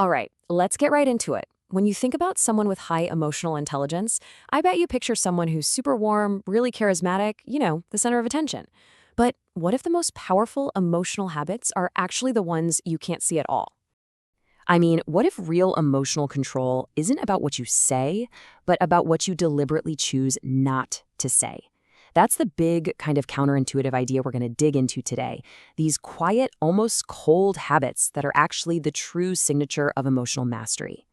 All right, let's get right into it. When you think about someone with high emotional intelligence, I bet you picture someone who's super warm, really charismatic, the center of attention. But what if the most powerful emotional habits are actually the ones you can't see at all? I mean, what if real emotional control isn't about what you say, but about what you deliberately choose not to say? That's the big kind of counterintuitive idea we're going to dig into today. These quiet, almost cold habits that are actually the true signature of emotional mastery.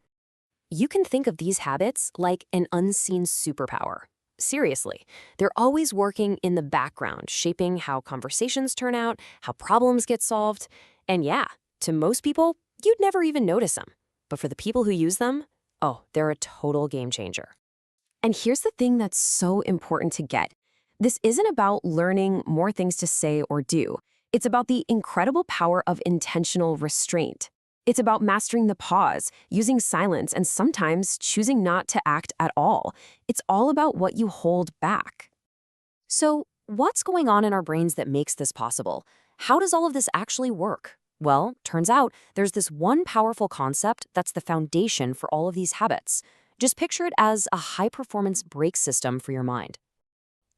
You can think of these habits like an unseen superpower. Seriously, they're always working in the background, shaping how conversations turn out, how problems get solved. And yeah, to most people, you'd never even notice them. But for the people who use them, oh, they're a total game changer. And here's the thing that's so important to get. This isn't about learning more things to say or do. It's about the incredible power of intentional restraint. It's about mastering the pause, using silence, and sometimes choosing not to act at all. It's all about what you hold back. So, what's going on in our brains that makes this possible? How does all of this actually work? Well, turns out there's this one powerful concept that's the foundation for all of these habits. Just picture it as a high-performance brake system for your mind.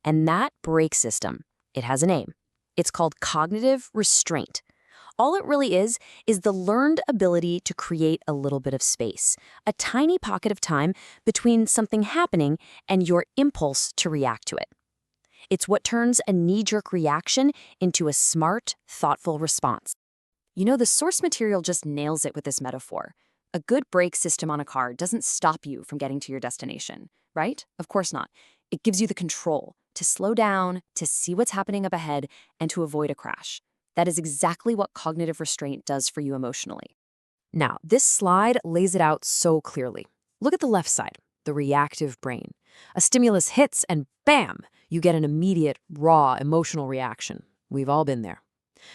And that brake system, it has a name. It's called cognitive restraint. All it really is the learned ability to create a little bit of space, a tiny pocket of time between something happening and your impulse to react to it. It's what turns a knee-jerk reaction into a smart, thoughtful response. The source material just nails it with this metaphor. A good brake system on a car doesn't stop you from getting to your destination, right? Of course not. It gives you the control to slow down, to see what's happening up ahead, and to avoid a crash. That is exactly what cognitive restraint does for you emotionally. Now, this slide lays it out so clearly. Look at the left side, the reactive brain. A stimulus hits and bam, you get an immediate, raw, emotional reaction. We've all been there.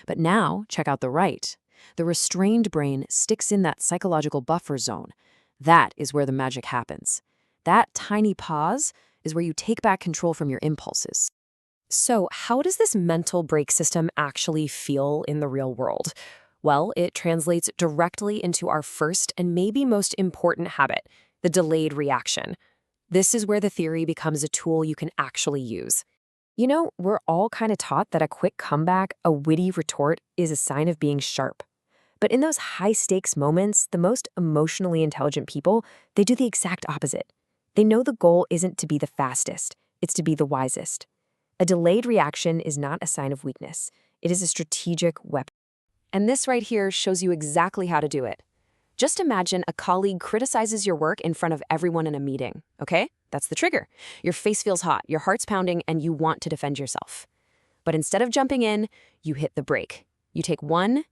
But now, check out the right. The restrained brain sticks in that psychological buffer zone. That is where the magic happens. That tiny pause is where you take back control from your impulses. So, how does this mental brake system actually feel in the real world? Well, it translates directly into our first and maybe most important habit, the delayed reaction. This is where the theory becomes a tool you can actually use. We're all kind of taught that a quick comeback, a witty retort, is a sign of being sharp. But in those high-stakes moments, the most emotionally intelligent people, they do the exact opposite. They know the goal isn't to be the fastest, it's to be the wisest. A delayed reaction is not a sign of weakness. It is a strategic weapon. And this right here shows you exactly how to do it. Just imagine a colleague criticizes your work in front of everyone in a meeting, okay? That's the trigger. Your face feels hot, your heart's pounding, and you want to defend yourself. But instead of jumping in, you hit the brake. You take one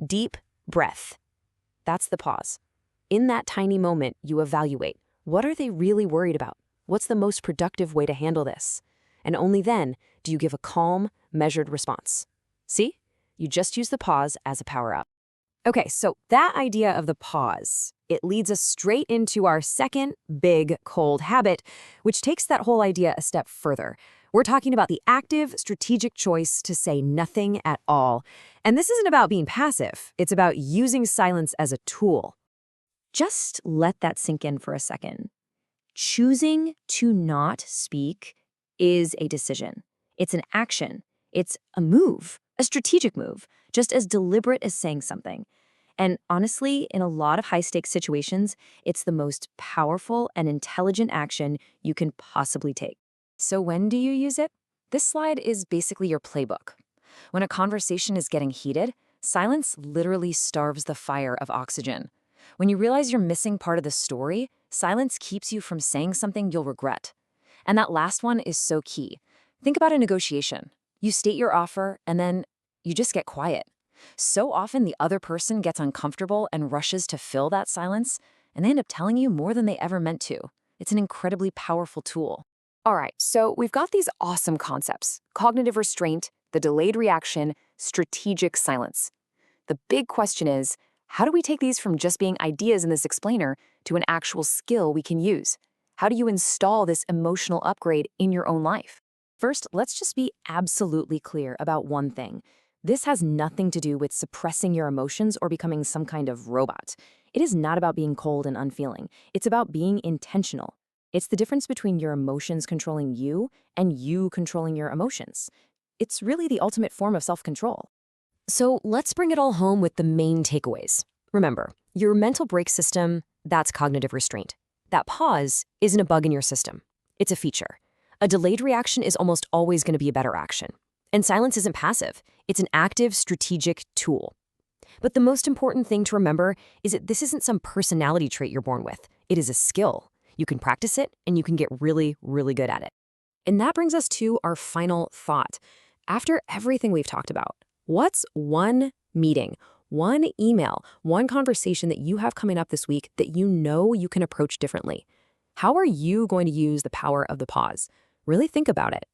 deep breath. That's the pause. In that tiny moment, you evaluate. What are they really worried about? What's the most productive way to handle this? And only then do you give a calm, measured response. See? You just use the pause as a power-up. Okay, so that idea of the pause, it leads us straight into our second big cold habit, which takes that whole idea a step further. We're talking about the active, strategic choice to say nothing at all. And this isn't about being passive. It's about using silence as a tool. Just let that sink in for a second. Choosing to not speak is a decision. It's an action. It's a move, a strategic move, just as deliberate as saying something. And honestly, in a lot of high-stakes situations, it's the most powerful and intelligent action you can possibly take. So when do you use it? This slide is basically your playbook. When a conversation is getting heated, silence literally starves the fire of oxygen. When you realize you're missing part of the story, silence keeps you from saying something you'll regret. And that last one is so key. Think about a negotiation. You state your offer, and then you just get quiet. So often the other person gets uncomfortable and rushes to fill that silence, and they end up telling you more than they ever meant to. It's an incredibly powerful tool. All right, so we've got these awesome concepts: cognitive restraint, the delayed reaction, strategic silence. The big question is, how do we take these from just being ideas in this explainer to an actual skill we can use? How do you install this emotional upgrade in your own life? First, let's just be absolutely clear about one thing. This has nothing to do with suppressing your emotions or becoming some kind of robot. It is not about being cold and unfeeling. It's about being intentional. It's the difference between your emotions controlling you and you controlling your emotions. It's really the ultimate form of self-control. So let's bring it all home with the main takeaways. Remember, your mental brake system, that's cognitive restraint. That pause isn't a bug in your system. It's a feature. A delayed reaction is almost always going to be a better action. And silence isn't passive. It's an active, strategic tool. But the most important thing to remember is that this isn't some personality trait you're born with. It is a skill. You can practice it, and you can get really, really good at it. And that brings us to our final thought. After everything we've talked about, what's one meeting, one email, one conversation that you have coming up this week that you know you can approach differently? How are you going to use the power of the pause? Really think about it.